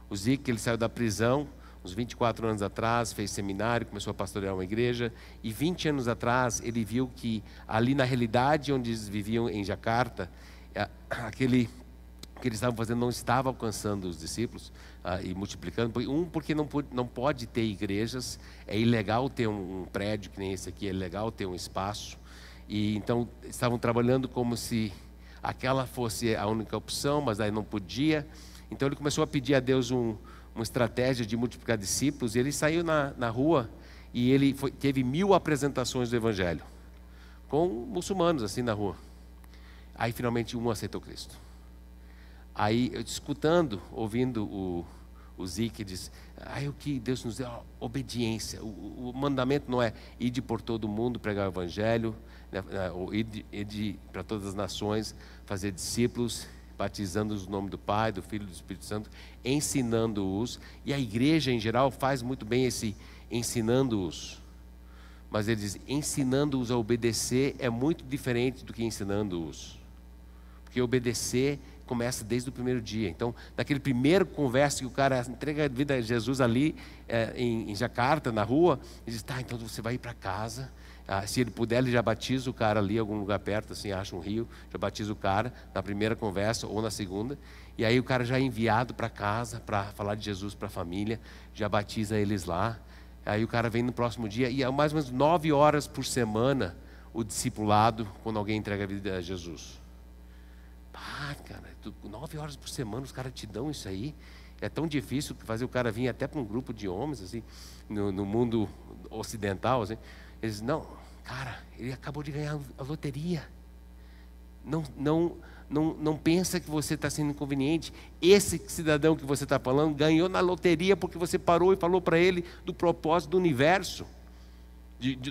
O Zeke, ele saiu da prisão uns 24 anos atrás, fez seminário, começou a pastorear uma igreja, e 20 anos atrás ele viu que ali na realidade onde eles viviam em Jakarta, aquele que eles estavam fazendo não estava alcançando os discípulos e multiplicando. Porque não pode ter igrejas, é ilegal ter um prédio que nem esse aqui, é ilegal ter um espaço. E então estavam trabalhando como se aquela fosse a única opção, mas aí não podia. Então ele começou a pedir a Deus uma estratégia de multiplicar discípulos, e ele saiu na rua, e ele teve 1000 apresentações do Evangelho, com muçulmanos assim na rua. Aí finalmente um aceitou Cristo. Aí eu escutando, ouvindo o Zique, diz: o que Deus nos deu? Obediência. O mandamento não é ir por todo o mundo, pregar o Evangelho, né, ou ir para todas as nações, fazer discípulos, batizando-os no nome do Pai, do Filho e do Espírito Santo, ensinando-os. E a igreja em geral faz muito bem esse ensinando-os. Mas ele diz: ensinando-os a obedecer é muito diferente do que ensinando-os. Porque obedecer começa desde o primeiro dia. Então, naquele primeiro conversa que o cara entrega a vida a Jesus ali em Jacarta, na rua, ele diz: tá, então você vai ir para casa. Se ele puder, ele já batiza o cara ali em algum lugar perto, assim, acha um rio, já batiza o cara na primeira conversa ou na segunda. E aí o cara já é enviado para casa para falar de Jesus para a família, já batiza eles lá. Aí o cara vem no próximo dia, e é mais ou menos 9 horas por semana o discipulado, quando alguém entrega a vida a Jesus. Cara, 9 horas por semana os caras te dão isso aí. É tão difícil fazer o cara vir até para um grupo de homens, assim, no mundo ocidental, assim. Eles: não, cara, ele acabou de ganhar a loteria. Não pensa que você está sendo inconveniente. Esse cidadão que você está falando ganhou na loteria porque você parou e falou para ele do propósito do universo,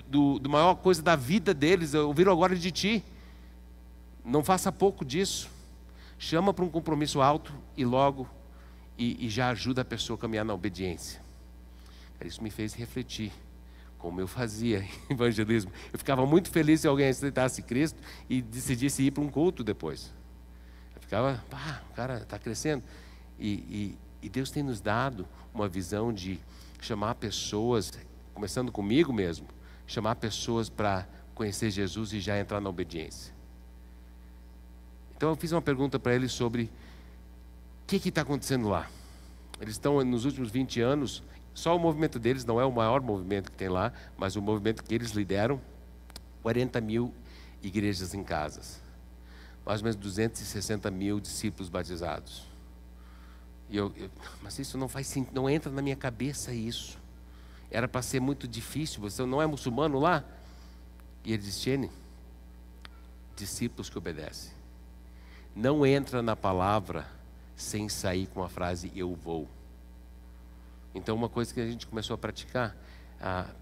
do maior coisa da vida deles. Ouviram agora de ti. Não faça pouco disso. Chama para um compromisso alto e logo e já ajuda a pessoa a caminhar na obediência. Isso me fez refletir como eu fazia evangelismo. Eu ficava muito feliz se alguém aceitasse Cristo e decidisse ir para um culto depois. Eu ficava: o cara está crescendo. E Deus tem nos dado uma visão de chamar pessoas, começando comigo mesmo, chamar pessoas para conhecer Jesus e já entrar na obediência. Então eu fiz uma pergunta para eles sobre o que está acontecendo lá. Eles estão nos últimos 20 anos, só o movimento deles não é o maior movimento que tem lá, mas o movimento que eles lideram, 40 mil igrejas em casas, mais ou menos 260 mil discípulos batizados. Mas isso não faz sentido, não entra na minha cabeça isso. Era para ser muito difícil, você não é muçulmano lá? E ele disse: Shane, discípulos que obedecem. Não entra na palavra sem sair com a frase "eu vou". Então uma coisa que a gente começou a praticar,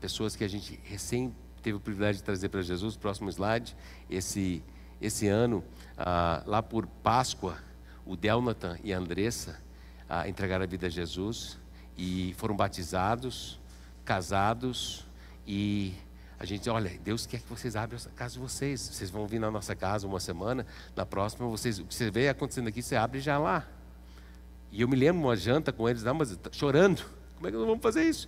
pessoas que a gente recém teve o privilégio de trazer para Jesus, próximo slide, esse ano, lá por Páscoa, o Delnatan e a Andressa entregaram a vida a Jesus e foram batizados, casados, e a gente: olha, Deus quer que vocês abram a casa de vocês. Vocês vão vir na nossa casa uma semana, na próxima o que você vê acontecendo aqui, você abre já lá. E eu me lembro uma janta com eles, mas chorando: como é que nós vamos fazer isso?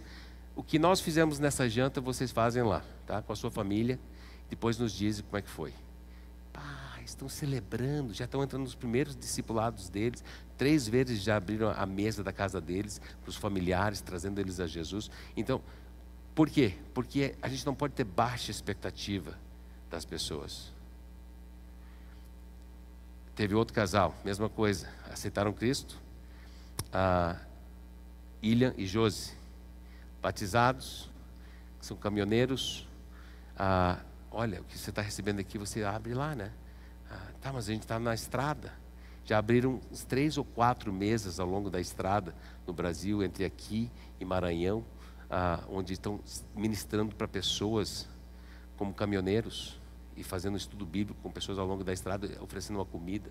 O que nós fizemos nessa janta, vocês fazem lá, tá? Com a sua família. Depois nos dizem como é que foi. Estão celebrando, já estão entrando nos primeiros discipulados deles. 3 vezes já abriram a mesa da casa deles para os familiares, trazendo eles a Jesus. Então, por quê? Porque a gente não pode ter baixa expectativa das pessoas. Teve outro casal, mesma coisa, aceitaram Cristo, Ilha e Josi, batizados, são caminhoneiros. Olha, o que você está recebendo aqui, você abre lá, né? Tá, mas a gente está na estrada. Já abriram uns 3 ou 4 mesas ao longo da estrada no Brasil, entre aqui e Maranhão, onde estão ministrando para pessoas como caminhoneiros e fazendo estudo bíblico com pessoas ao longo da estrada, oferecendo uma comida.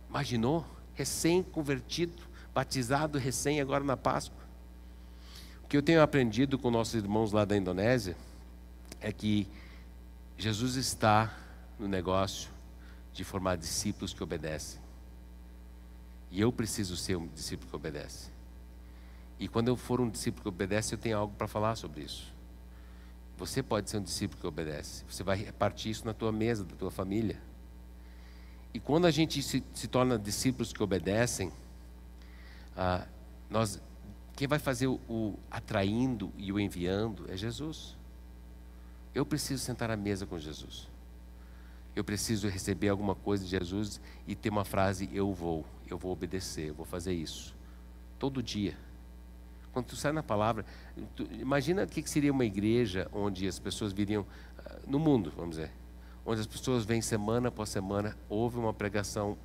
Imaginou? Recém-convertido, batizado recém agora na Páscoa. O que eu tenho aprendido com nossos irmãos lá da Indonésia é que Jesus está no negócio de formar discípulos que obedecem. E eu preciso ser um discípulo que obedece. E quando eu for um discípulo que obedece, eu tenho algo para falar sobre isso. Você pode ser um discípulo que obedece. Você vai repartir isso na tua mesa, da tua família. E quando a gente se torna discípulos que obedecem, quem vai fazer o atraindo e o enviando é Jesus. Eu preciso sentar à mesa com Jesus. Eu preciso receber alguma coisa de Jesus e ter uma frase: eu vou obedecer, eu vou fazer isso. Todo dia. Quando tu sai na palavra, imagina o que seria uma igreja onde as pessoas viriam, no mundo, vamos dizer, onde as pessoas vêm semana após semana, ouve uma pregação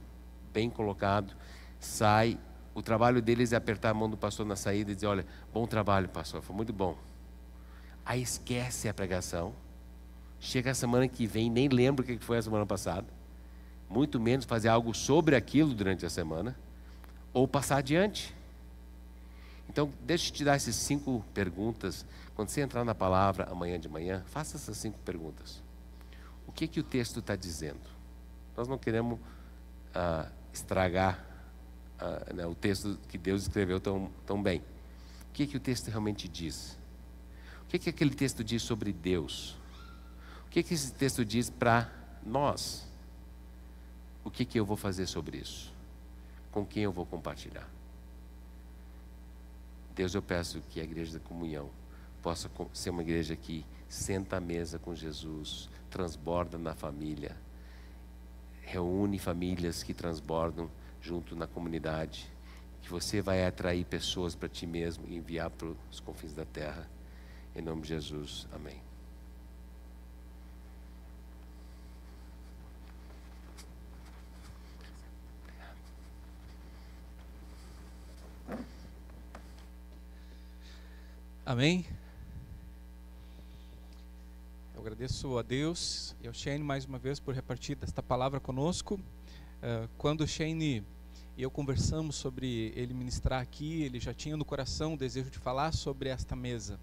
bem colocado, sai, o trabalho deles é apertar a mão do pastor na saída e dizer: olha, bom trabalho, pastor, foi muito bom. Aí esquece a pregação, chega a semana que vem, nem lembra o que foi a semana passada, muito menos fazer algo sobre aquilo durante a semana, ou passar adiante. Então, deixa eu te dar essas 5 perguntas. Quando você entrar na palavra amanhã de manhã, faça essas 5 perguntas. O que o texto está dizendo? Nós não queremos estragar o texto que Deus escreveu tão bem. O que o texto realmente diz? O que aquele texto diz sobre Deus? O que esse texto diz para nós? O que eu vou fazer sobre isso? Com quem eu vou compartilhar? Deus, eu peço que a Igreja da Comunhão possa ser uma igreja que senta à mesa com Jesus, transborda na família, reúne famílias que transbordam junto na comunidade, que você vai atrair pessoas para ti mesmo e enviar para os confins da terra. Em nome de Jesus, amém. Amém? Eu agradeço a Deus e ao Shane mais uma vez por repartir esta palavra conosco. Quando o Shane e eu conversamos sobre ele ministrar aqui, ele já tinha no coração o desejo de falar sobre esta mesa.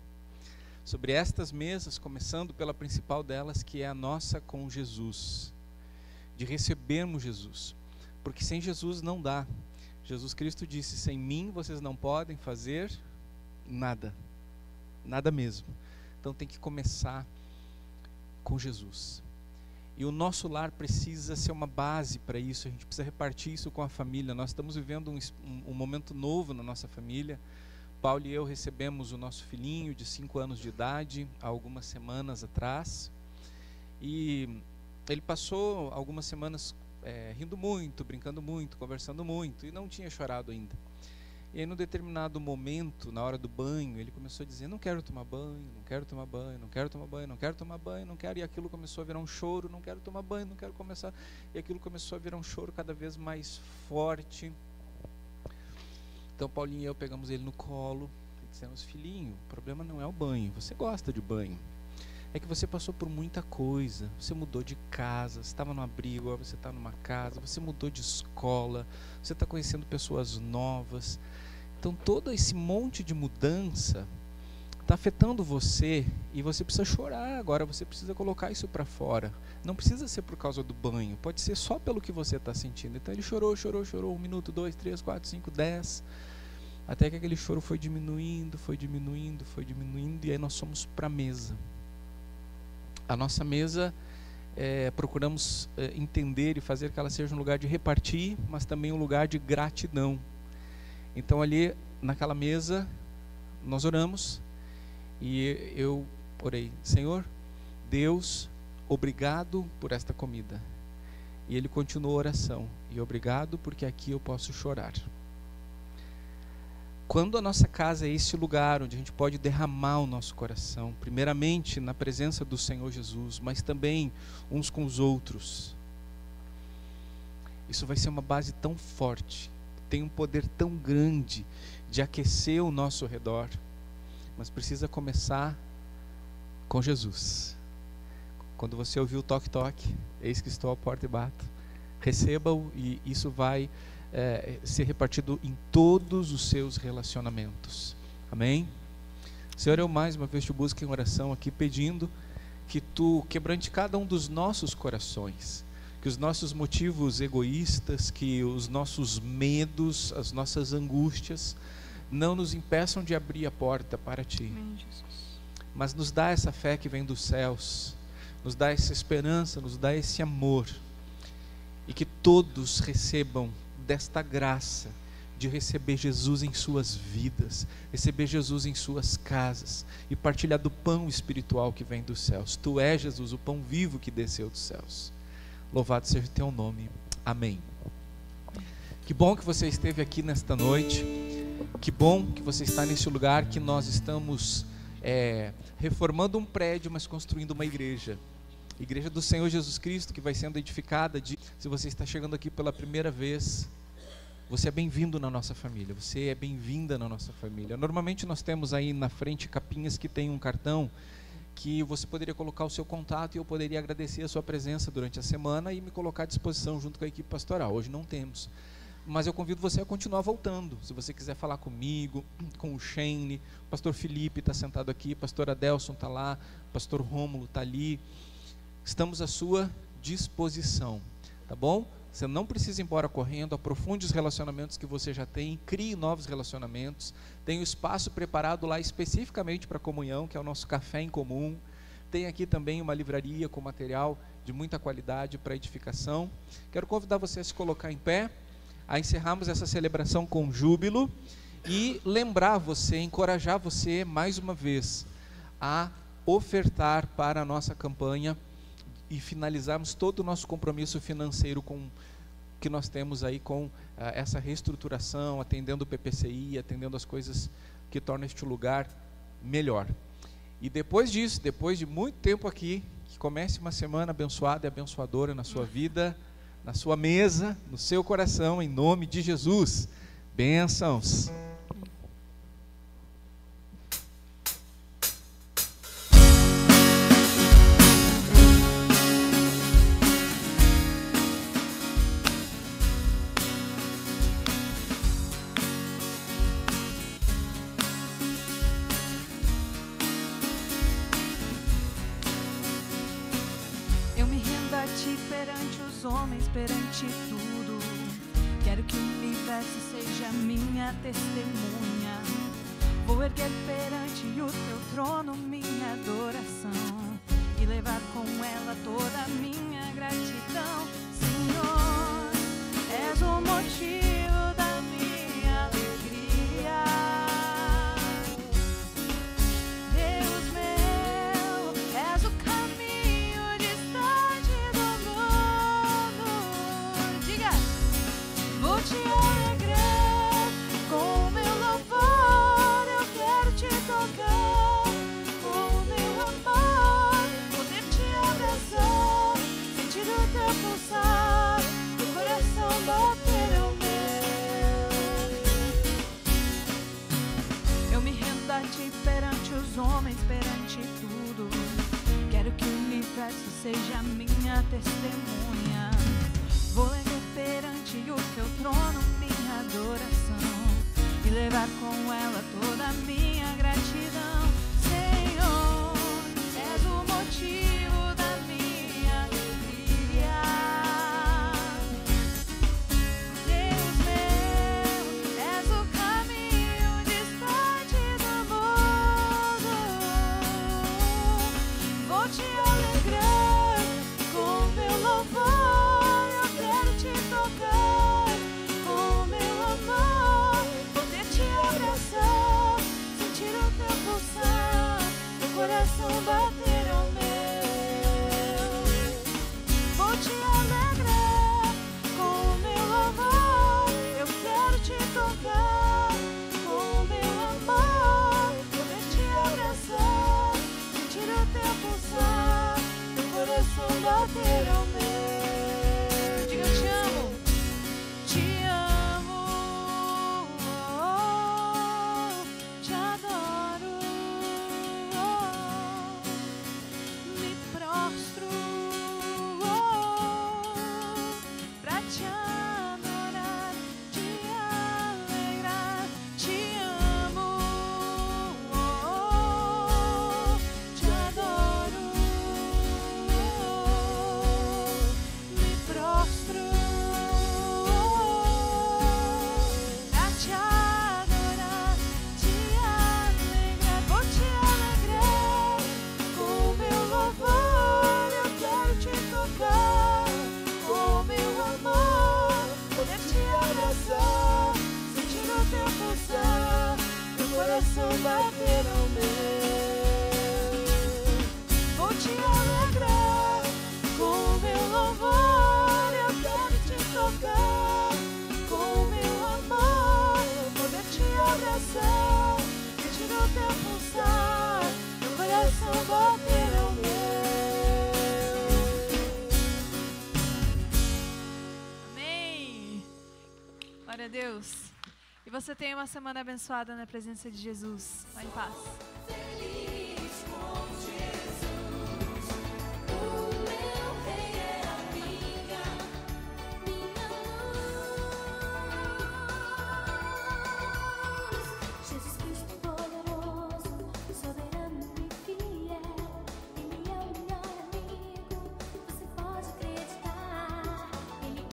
Sobre estas mesas, começando pela principal delas, que é a nossa com Jesus. De recebermos Jesus. Porque sem Jesus não dá. Jesus Cristo disse: sem mim vocês não podem fazer nada. Nada mesmo. Então tem que começar com Jesus. E o nosso lar precisa ser uma base para isso. A gente precisa repartir isso com a família. Nós estamos vivendo um momento novo na nossa família. Paulo e eu recebemos o nosso filhinho de 5 anos de idade há algumas semanas atrás. E ele passou algumas semanas rindo muito, brincando muito, conversando muito, e não tinha chorado ainda. E aí, num determinado momento, na hora do banho, ele começou a dizer: não quero tomar banho, não quero tomar banho, não quero tomar banho, não quero tomar banho, não quero. E aquilo começou a virar um choro: não quero tomar banho, não quero começar. E aquilo começou a virar um choro cada vez mais forte. Então, Paulinho e eu pegamos ele no colo e dissemos: filhinho, o problema não é o banho, você gosta de banho. É que você passou por muita coisa, você mudou de casa, você estava num abrigo, agora você está numa casa, você mudou de escola, você está conhecendo pessoas novas. Então todo esse monte de mudança está afetando você e você precisa chorar agora, você precisa colocar isso para fora. Não precisa ser por causa do banho, pode ser só pelo que você está sentindo. Então ele chorou, 1 minuto, 2, 3, 4, 5, 10, até que aquele choro foi diminuindo, e aí nós fomos para a mesa. A nossa mesa, procuramos entender e fazer que ela seja um lugar de repartir, mas também um lugar de gratidão. Então ali, naquela mesa, nós oramos e eu orei: Senhor, Deus, obrigado por esta comida. E ele continuou a oração: e obrigado porque aqui eu posso chorar. Quando a nossa casa é esse lugar onde a gente pode derramar o nosso coração, primeiramente na presença do Senhor Jesus, mas também uns com os outros, isso vai ser uma base tão forte, tem um poder tão grande de aquecer o nosso redor, mas precisa começar com Jesus. Quando você ouvir o toque-toque, eis que estou à porta e bato, receba-o, e isso vai ser repartido em todos os seus relacionamentos. Amém? Senhor, eu mais uma vez te busco em oração aqui, pedindo que tu quebrante cada um dos nossos corações, que os nossos motivos egoístas, que os nossos medos, as nossas angústias não nos impeçam de abrir a porta para ti. Amém, Jesus. Mas nos dá essa fé que vem dos céus, nos dá essa esperança, nos dá esse amor, e que todos recebam desta graça de receber Jesus em suas vidas, receber Jesus em suas casas e partilhar do pão espiritual que vem dos céus. Tu és, Jesus, o pão vivo que desceu dos céus. Louvado seja o teu nome. Amém. Que bom que você esteve aqui nesta noite. Que bom que você está nesse lugar que nós estamos reformando um prédio, mas construindo uma igreja. Igreja do Senhor Jesus Cristo, que vai sendo edificada. Se você está chegando aqui pela primeira vez, você é bem-vindo na nossa família. Você é bem-vinda na nossa família. Normalmente nós temos aí na frente capinhas que tem um cartão que você poderia colocar o seu contato e eu poderia agradecer a sua presença durante a semana e me colocar à disposição junto com a equipe pastoral. Hoje não temos. Mas eu convido você a continuar voltando. Se você quiser falar comigo, com o Shane, o pastor Felipe está sentado aqui, o pastor Adelson está lá, o pastor Rômulo está ali. Estamos à sua disposição, tá bom? Você não precisa ir embora correndo, aprofunde os relacionamentos que você já tem, crie novos relacionamentos. Tem um espaço preparado lá especificamente para comunhão, que é o nosso café em comum. Tem aqui também uma livraria com material de muita qualidade para edificação. Quero convidar você a se colocar em pé, a encerrarmos essa celebração com júbilo e lembrar você, encorajar você mais uma vez a ofertar para a nossa campanha e finalizarmos todo o nosso compromisso financeiro que nós temos aí com essa reestruturação, atendendo o PPCI, atendendo as coisas que tornam este lugar melhor. E depois disso, depois de muito tempo aqui, que comece uma semana abençoada e abençoadora na sua vida, na sua mesa, no seu coração, em nome de Jesus. Bênçãos. Perante tudo, quero que o universo seja minha testemunha. Vou erguer perante o teu trono minha adoração e levar com ela toda a minha gratidão. Senhor, és o motivo da minha alegria. Deus meu, és o caminho distante do mundo. Vou te alegrar com meu louvor, eu quero te tocar com meu amor, poder te abraçar, sentir o teu pulsar, o coração bater o meu. Eu me rendo a ti perante os homens, perante tudo, quero que o universo seja minha testemunha. Vou erguer perante o teu trono minha adoração e levar com ela toda a minha gratidão. Senhor, és o motivo da minha alegria. Deus meu, és o caminho distante do mundo. Vou te alegrar com meu louvor. Coração bater ao meu. Vou te alegrar com o meu louvor. Eu quero te tocar com o meu amor. Poder te abraçar, sentir o teu pulsar, meu coração bater ao meu. Diga eu te amo, te amo, te adoro. Te adorar, te alegrar, te amo, te adoro. Deus. E você tenha uma semana abençoada na presença de Jesus. Vá em paz.